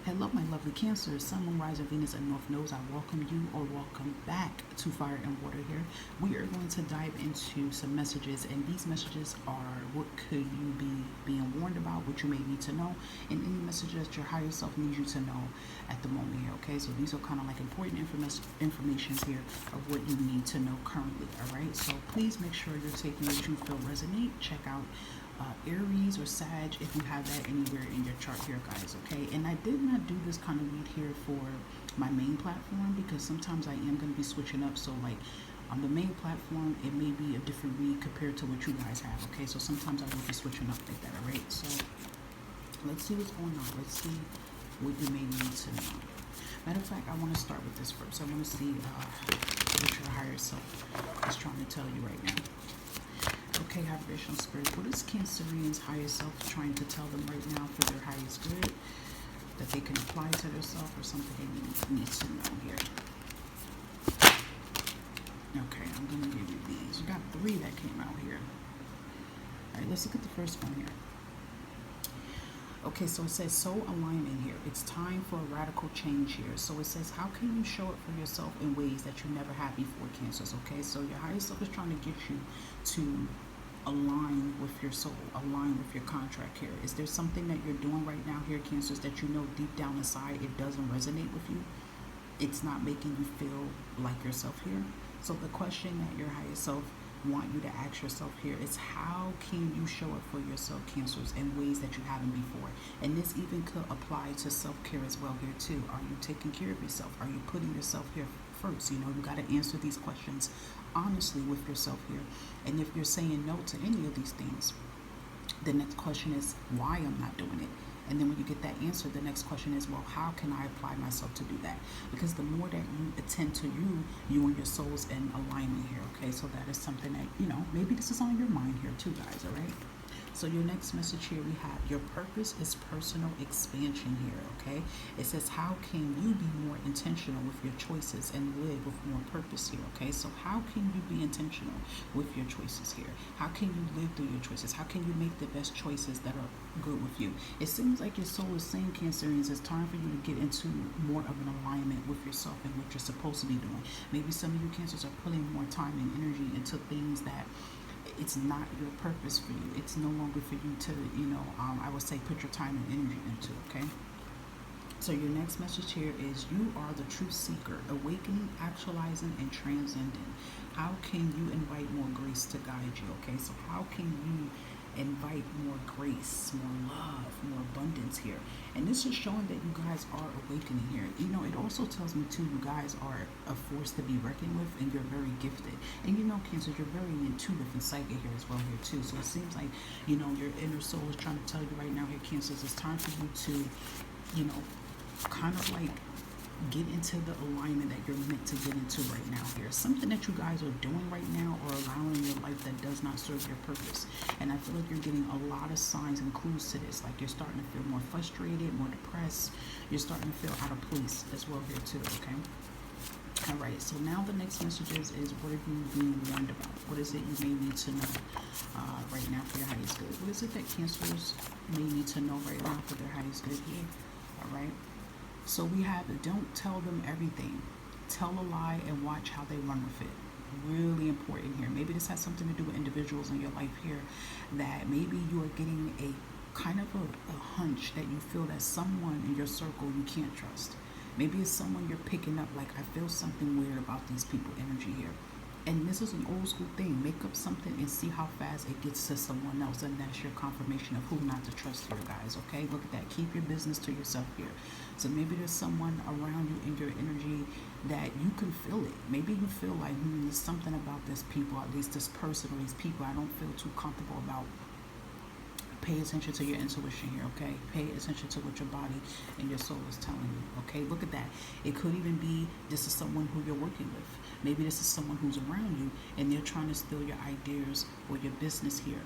Hello, my lovely Cancer, Sun, Moon, Rising, Venus, and North Nodes. I welcome you or welcome back to Fire and Water here. We are going to dive into some messages, and these messages are what could you be being warned about, what you may need to know, and any messages that your higher self needs you to know at the moment here, okay? So these are kind of like important information here of what you need to know currently, all right? So please make sure you're taking what you feel resonate. Check out Aries or Sag if you have that anywhere in your chart here, guys, okay? And I did not do this kind of read here for my main platform because sometimes I am going to be switching up. So, like, on the main platform, it may be a different read compared to what you guys have, okay? So sometimes I will be switching up like that, all right? So let's see what's going on. Let's see what you may need to know. Matter of fact, I want to start with this first. I want to see what your higher self is trying to tell you right now. Okay, vibrational spirit. What is Cancerian's higher self trying to tell them right now for their highest good that they can apply to themselves or something they need to know here? Okay, I'm going to give you these. You got 3 that came out here. All right, let's look at the first one here. Okay, so it says soul alignment here. It's time for a radical change here. So it says, how can you show it for yourself in ways that you never had before, Cancers? Okay, so your higher self is trying to get you to align with your soul, align with your contract here. Is there something that you're doing right now here, Cancers, that you know deep down inside it doesn't resonate with you? It's not making you feel like yourself here. So the question that your higher self want you to ask yourself here is, how can you show up for yourself, Cancers, in ways that you haven't before? And this even could apply to self-care as well here too. Are you taking care of yourself? Are you putting yourself here first? You know, you got to answer these questions honestly with yourself here. And if you're saying no to any of these things, the next question is, why I'm not doing it? And then when you get that answer, the next question is, well, how can I apply myself to do that? Because the more that you attend to you and your soul's in alignment here, okay? So that is something that, you know, maybe this is on your mind here too, guys, all right? So your next message here we have, your purpose is personal expansion here, okay? It says, how can you be more intentional with your choices and live with more purpose here, okay? So how can you be intentional with your choices here? How can you live through your choices? How can you make the best choices that are good with you? It seems like your soul is saying, Cancerians, it's time for you to get into more of an alignment with yourself and what you're supposed to be doing. Maybe some of you Cancers are putting more time and energy into things that it's not your purpose for you. It's no longer for you to, I would say put your time and energy into, okay? So your next message here is, you are the truth seeker, awakening, actualizing, and transcending. How can you invite more grace to guide you, okay? So how can you invite more grace, more love, more abundance here? And this is showing that you guys are awakening here. You know, it also tells me too, you guys are a force to be reckoned with, and you're very gifted. And you know, Cancer, you're very intuitive and psychic here as well here too. So it seems like, you know, your inner soul is trying to tell you right now here, Cancers, it's time for you to, you know, kind of like get into the alignment that you're meant to get into right now here. Something that you guys are doing right now or allowing in your life that does not serve your purpose. And I feel like you're getting a lot of signs and clues to this. Like you're starting to feel more frustrated, more depressed. You're starting to feel out of place as well here too, okay? All right, so now the next message is what are you being warned about? What is it you may need to know right now for your highest good? What is it that Cancers may need to know right now for their highest good here? All right. So we have, don't tell them everything. Tell a lie and watch how they run with it. Really important here. Maybe this has something to do with individuals in your life here, that maybe you are getting a kind of a hunch that you feel that someone in your circle you can't trust. Maybe it's someone you're picking up, like, I feel something weird about these people energy here. And this is an old school thing. Make up something and see how fast it gets to someone else. And that's your confirmation of who not to trust here, guys. Okay? Look at that. Keep your business to yourself here. So maybe there's someone around you in your energy that you can feel it. Maybe you feel like, there's something about this people, at least this person or these people I don't feel too comfortable about. Pay attention to your intuition here, okay? Pay attention to what your body and your soul is telling you, okay? Look at that. It could even be this is someone who you're working with. Maybe this is someone who's around you and they're trying to steal your ideas or your business here,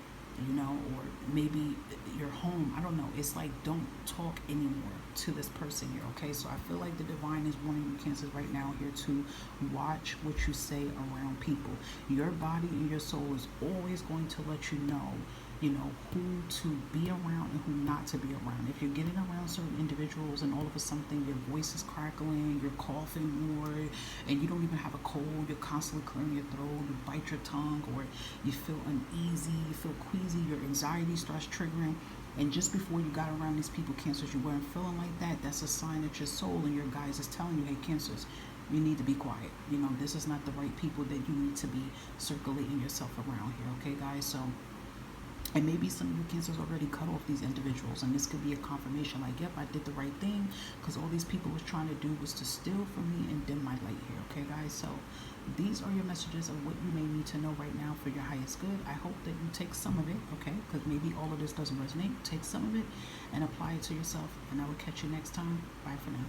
you know, or maybe your home. I don't know. It's like, don't talk anymore to this person here, okay? So I feel like the divine is warning you, Cancers, right now here to watch what you say around people. Your body and your soul is always going to let you know who to be around and who not to be around. If you're getting around certain individuals and all of a sudden your voice is crackling, you're coughing more, and you don't even have a cold, you're constantly clearing your throat, you bite your tongue, or you feel uneasy, you feel queasy, your anxiety starts triggering, and just before you got around these people, Cancers, you weren't feeling like that, that's a sign that your soul and your guides is telling you, hey, Cancers, you need to be quiet. This is not the right people that you need to be circulating yourself around here, okay, guys? So, and maybe some of you Cancers already cut off these individuals, and this could be a confirmation like, yep, I did the right thing, because all these people was trying to do was to steal from me and dim my light here, okay, guys? So these are your messages of what you may need to know right now for your highest good. I hope that you take some of it, okay, because maybe all of this doesn't resonate. Take some of it and apply it to yourself, and I will catch you next time. Bye for now.